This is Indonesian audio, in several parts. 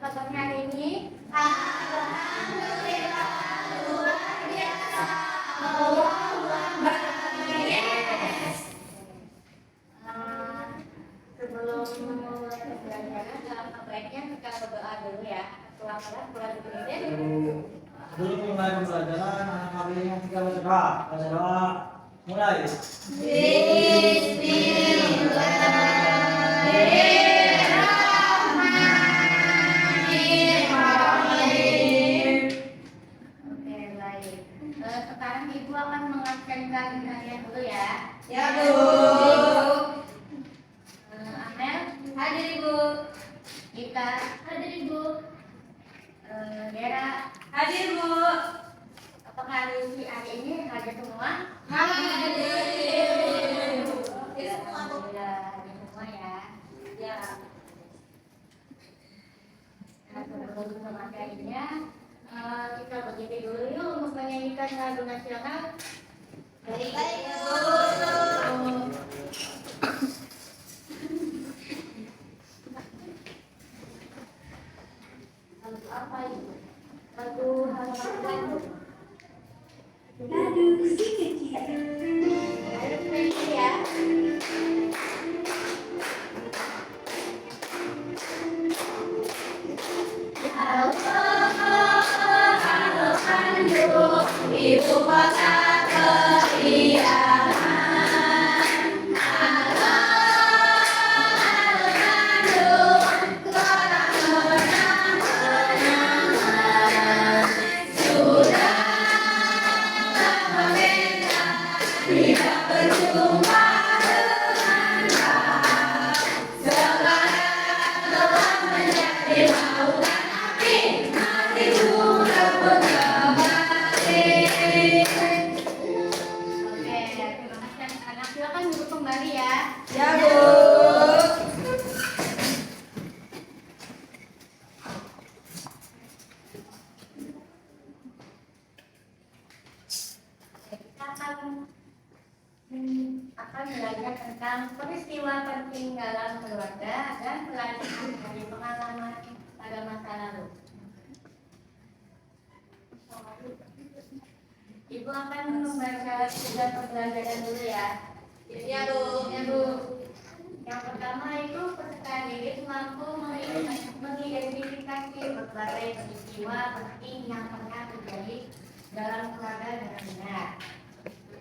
kabarnya hari ini? Alhamdulillah, luar biasa. Allahu Akbar. Yes. Sebelum memulai pembelajaran, alangkah baiknya kita berdoa dulu ya. Selamat bulan Ramadan. Sebelum mulai pembelajaran, anak kami yang kita berdoa. Baca doa. Mulai. Bismillahirrahmanirrahim. Oke, baik. Sekarang Ibu akan mengabsenkan kalian dulu ya. Ya, Bu. Amel, Hadir, Ibu. Gita, Hadir, Ibu. Dera, Hadir, Bu. apakah hari ini hadir semua? Hadir. Alhamdulillah, hadir semua ya. Ya. Nah, sebelum pemakaiannya, kita berdiri dulu yuk untuk menyanyikan lagu nasional. Baik, Bu. Lagu apa itu? Lagu halaman Lagu si kecil. Ayo nyanyi ya. Halo Bandung, ibu kota keriangan. Halo Bandung, kota kenang-kenangan. Sudah lama beda, tidak berjumpa dengan kau. Sekarang telah menjadi lautan api, mari ku rebut kembali. Oke, terima kasih anak-anak. Silakan duduk kembali ya. Ya, Bu. Kita akan belajar tentang peristiwa penting dalam keluarga dan pelajaran dari pengalaman pada masa lalu. Ibu akan membaca tugas pembelajaran dulu ya. Ya, Bu. Ya, Bu. Yang pertama itu peserta didik mampu mengidentifikasi berbagai peristiwa penting yang pernah terjadi dalam keluarga dengan benar.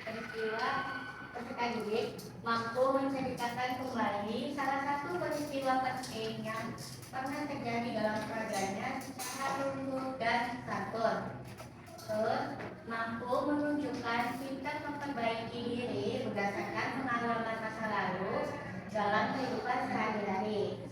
Peristiwa peserta didik mampu menceritakan kembali salah satu peristiwa penting yang pernah terjadi dalam keluarganya secara runtuh dan teratur. Terus, mampu menunjukkan tingkat memperbaiki diri berdasarkan pengalaman masa lalu dalam kehidupan sehari-hari.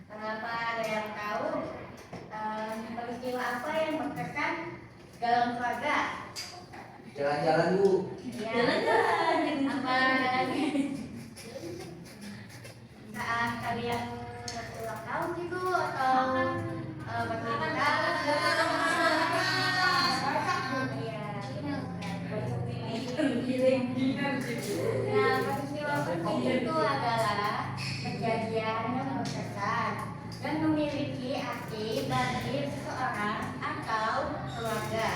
Kenapa ada yang tahu peristiwa apa yang berkesan dalam keluarga? Jalan-jalan, Bu. Ya. Jalan-jalan. Apa saat kalian ulang tahun gitu atau berpesta? Nah, peristiwa penting itu adalah kejadian yang berkesan dan memiliki arti bagi seseorang atau keluarga.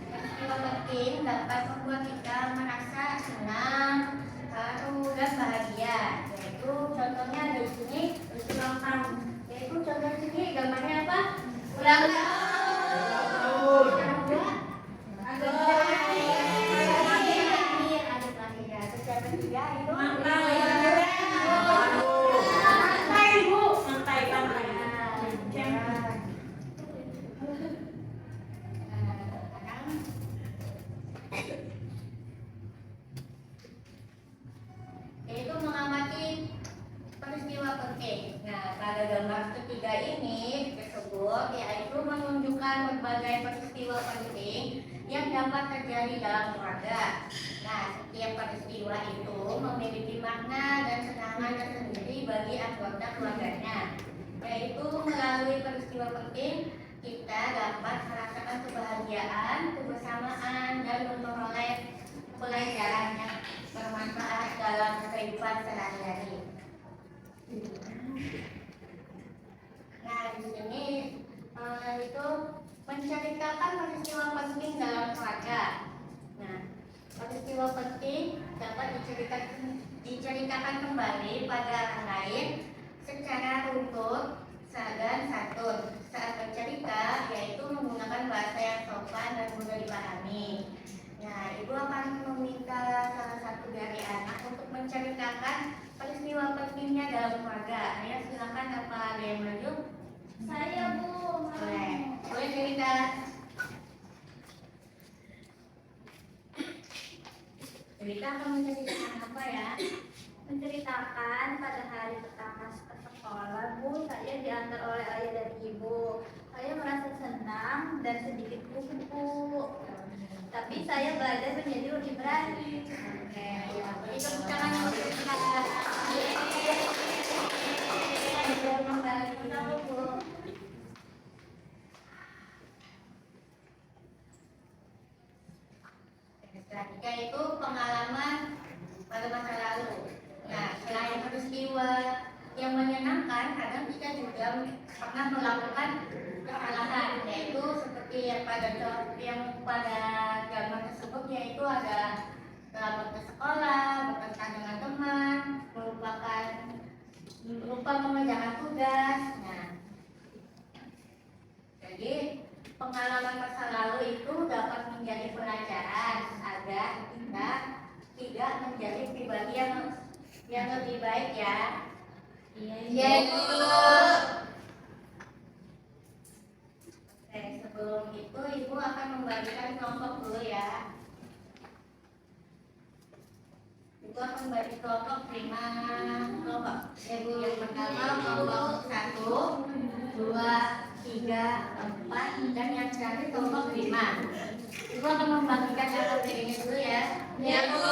Peristiwa penting dapat membuat kita merasa senang, haru, dan bahagia. Yaitu contohnya di sini ulang tahun. Yaitu contoh di sini gambarnya apa? Ulang tahun. Yang kedua, ada lahirnya. Terus yang ketiga itu Santai, Bu. Santai. Yaitu mengamati peristiwa penting. Nah, pada gambar ketiga ini tersebut yaitu menunjukkan berbagai peristiwa penting yang dapat terjadi dalam keluarga. Nah, setiap peristiwa itu memiliki makna dan kenangan tersendiri bagi anggota keluarganya. Yaitu melalui peristiwa penting kita dapat merasakan kebahagiaan, kebersamaan, dan memperoleh pelajaran yang bermanfaat dalam kehidupan sehari-hari. di sini itu menceritakan peristiwa penting dalam keluarga. Nah, peristiwa penting dapat diceritakan kembali pada orang lain secara runtut dan santun saat bercerita, yaitu menggunakan bahasa yang sopan dan mudah dipahami. Nah, ibu akan meminta salah satu dari anak untuk menceritakan peristiwa pentingnya dalam keluarga. Ayo silakan, apa ada yang maju? Saya, Bu. Boleh cerita. Cerita akan menceritakan apa ya? Menceritakan pada hari pertama ke sekolah, Bu, saya diantar oleh ayah dan ibu. Saya merasa senang dan sedikit gugup, Bu. Tapi saya belajar menjadi lebih berani. Oke, ya. Beri tepuk tangan untuk kita. Kembali, Bu. Selanjutnya itu pengalaman pada masa lalu. Nah, selain peristiwa yang menyenangkan, kadang kita juga pernah melakukan kesalahan, yaitu seperti yang pada zaman tersebut, yaitu ada terlambat ke sekolah, bertengkar dengan teman, lupa mengerjakan tugas. Nah, jadi pengalaman masa lalu itu dapat menjadi pelajaran agar kita tidak menjadi pribadi yang lebih baik ya. Iya, Bu. Oke, sebelum itu ibu akan membagikan kelompok dulu ya. Ibu akan bagi kelompok 5 kelompok. Ibu yang pertama kelompok 1, 2, 3, 4, dan yang terakhir kelompok 5. Ibu akan membagikan materi ini dulu ya. Iya, Bu.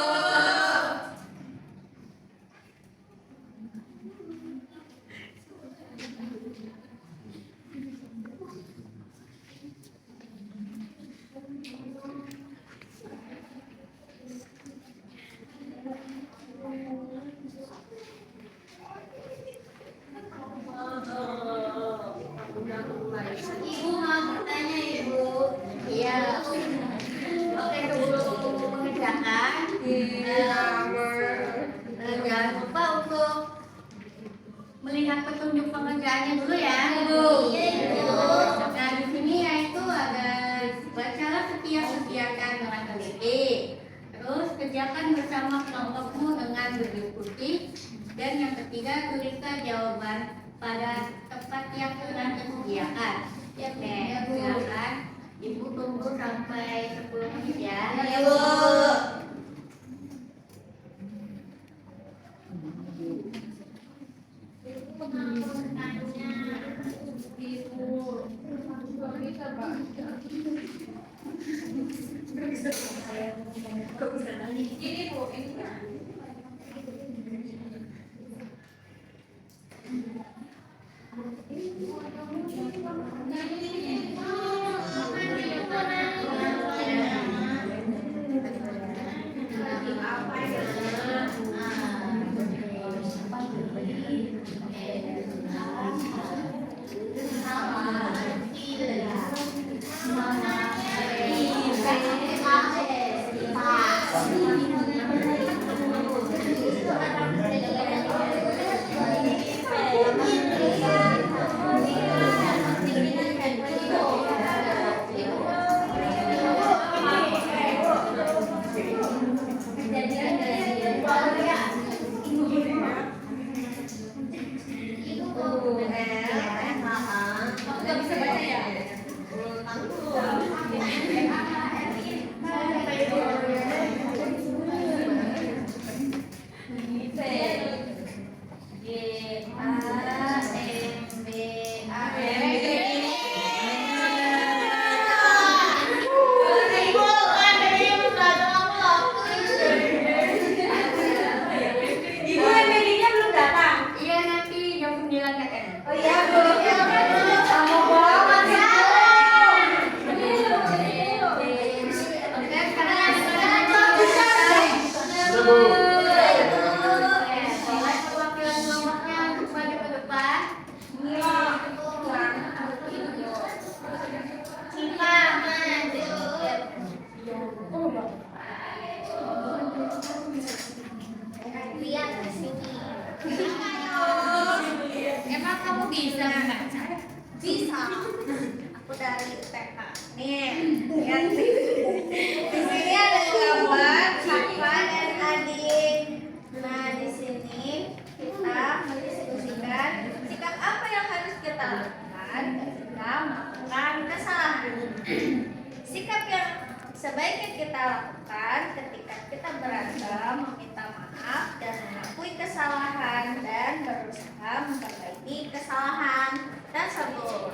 Ibu mau bertanya, Ibu. Iya. Oke, sebelum mengerjakan, jangan lupa untuk melihat petunjuk pengerjaannya dulu ya. Iya, Ibu. Nah, di sini yaitu ada bacalah setiap kegiatan dengan teliti. Terus kerjakan bersama kelompokmu dengan berdiskusi. Dan yang ketiga, tuliskan jawaban pada tempat yang telah disediakan. Ya, silakan. Ibu tunggu sampai 10 menit ya. Iya, Bu. Ini, Bu, ini. kamu bisa membaca? Bisa. Aku dari TK. Nih, lihat nih. Di sini ada gambar Kakak dan adik. Nah, di sini kita mendiskusikan sikap apa yang harus kita lakukan ketika melakukan kesalahan. Sikap yang sebaiknya kita lakukan ketika kita berantem, meminta maaf dan mengakui kesalahan dan berusaha memperbaiki kesalahan tersebut.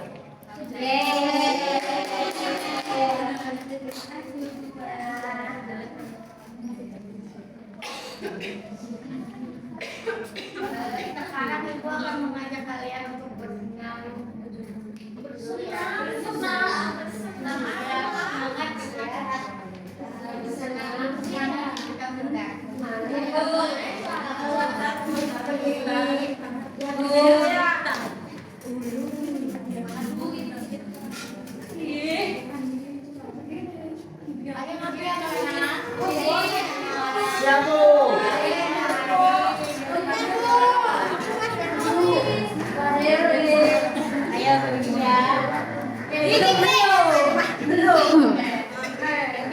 Sekarang ibu akan mengajak kalian untuk bersenam, bersenam, kita bentar. Ayo ngopi ya anak. Siap, Bu. Ayo ya. Belum.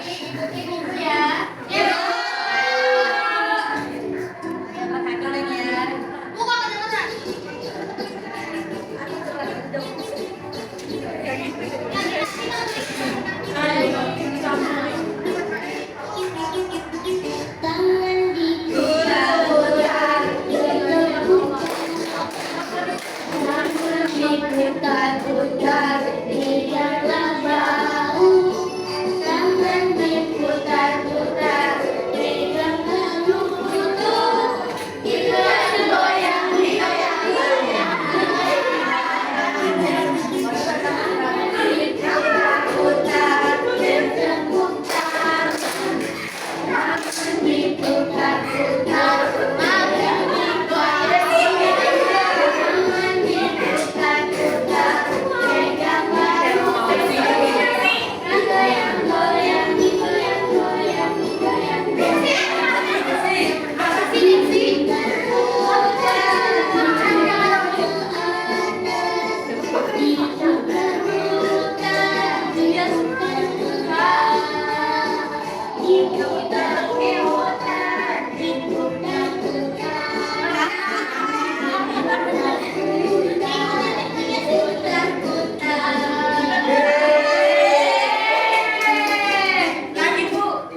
Ikutin ibu ya. Ayo makan dulu ya. Buka kedengeran. Putar-putar di dalam bau, tangan diputar-putar di dalam lutut, digoyang-goyang, digoyang-goyang, diputar-putar, diputar, tangan diputar-putar, tangan diputar-putar, pegang baru, goyang-goyang, digoyang-goyang,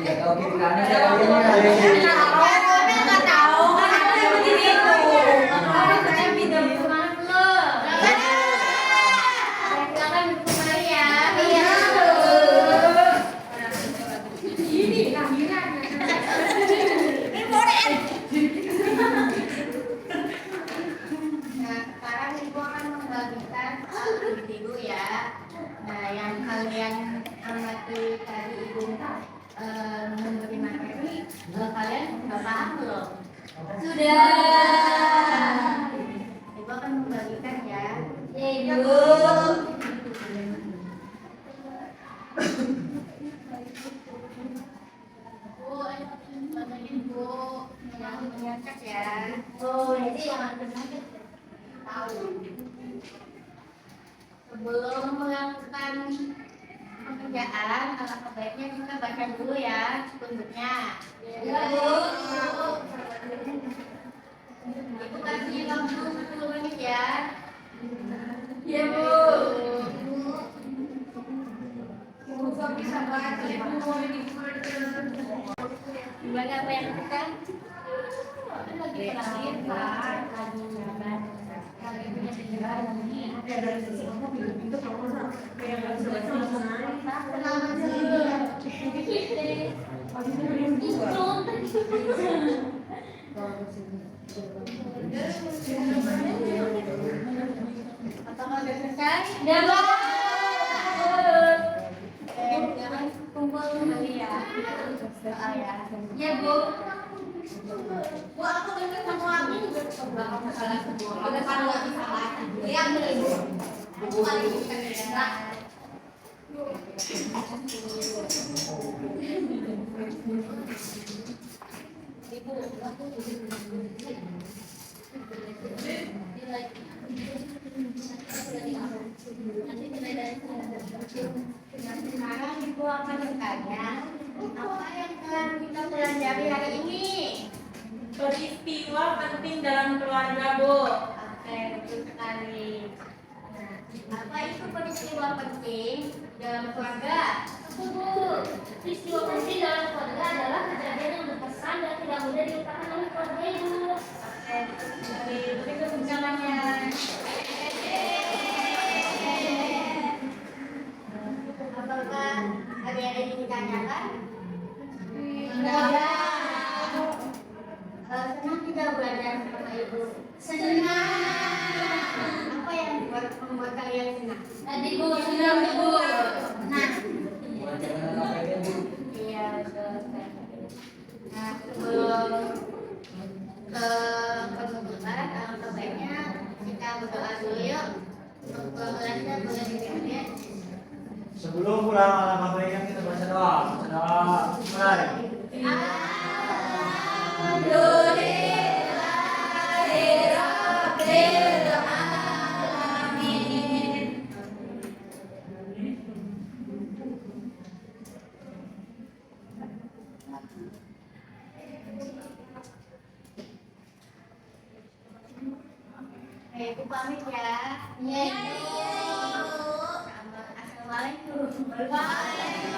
Iya, kalau kiri kanan ya, kalau kiri kanan. Nah, sekarang ibu akan membagikan individu ya. Nah, yang kalian amati tadi ibu memberi materi, kalian sudah paham belum? Sudah. Ibu akan membagikan ya. Ibu. Bu, bagiin bu yang menyacat ya. Oh, jadi yang Tahu. Sebelum melakukan pekerjaan, alangkah baiknya kita baca dulu ya petunjuknya. Ya, Bu. Ibu kasih waktu 10 menit ya. Ya, Bu. Ibu bisa baca ibu. Gimana apa yang kita? Lagi terakhir Pak. Lagi jabat. Lagi punya pikiran ini. Ada dari sisi itu kayak selamat apakah sudah selesai? Ya, Bu. Jangan kumpul kembali ya. Doa ya. Ya, Bu. Bu, aku ingat sama aku juga kamu salah semua. Ada kalau lagi salah. Lihat nih ibu. Aku kali ini kan ya. Ibu, aku Sekarang Ibu akan bertanya, apa yang telah kita pelajari hari ini? Peristiwa penting dalam keluarga, Bu. Oke, betul sekali. Nah, apa itu peristiwa penting dalam keluarga? Bu, peristiwa penting dalam keluarga adalah kejadian yang berkesan dan tidak mudah dilupakan oleh keluarga Ibu. Oke, betul sekali. Berikan tunjangannya. Apakah ada yang ditanyakan? Tidak. Senang tidak belajar sama Ibu? Senang. Apa yang membuat kalian senang? Tadi Bu, senang Bu. Nah, Jangan KBM Bu. Iya, betul. Nah, sebelum ke penutupan, alangkah baiknya kita berdoa dulu yuk. Untuk kelasnya boleh dipimpin. Sebelum pulang alangkah baiknya kita baca doa. Baca doa. Mari. Ibu pamit ya. Iya, Ibu. Assalamualaikum. Bye-bye.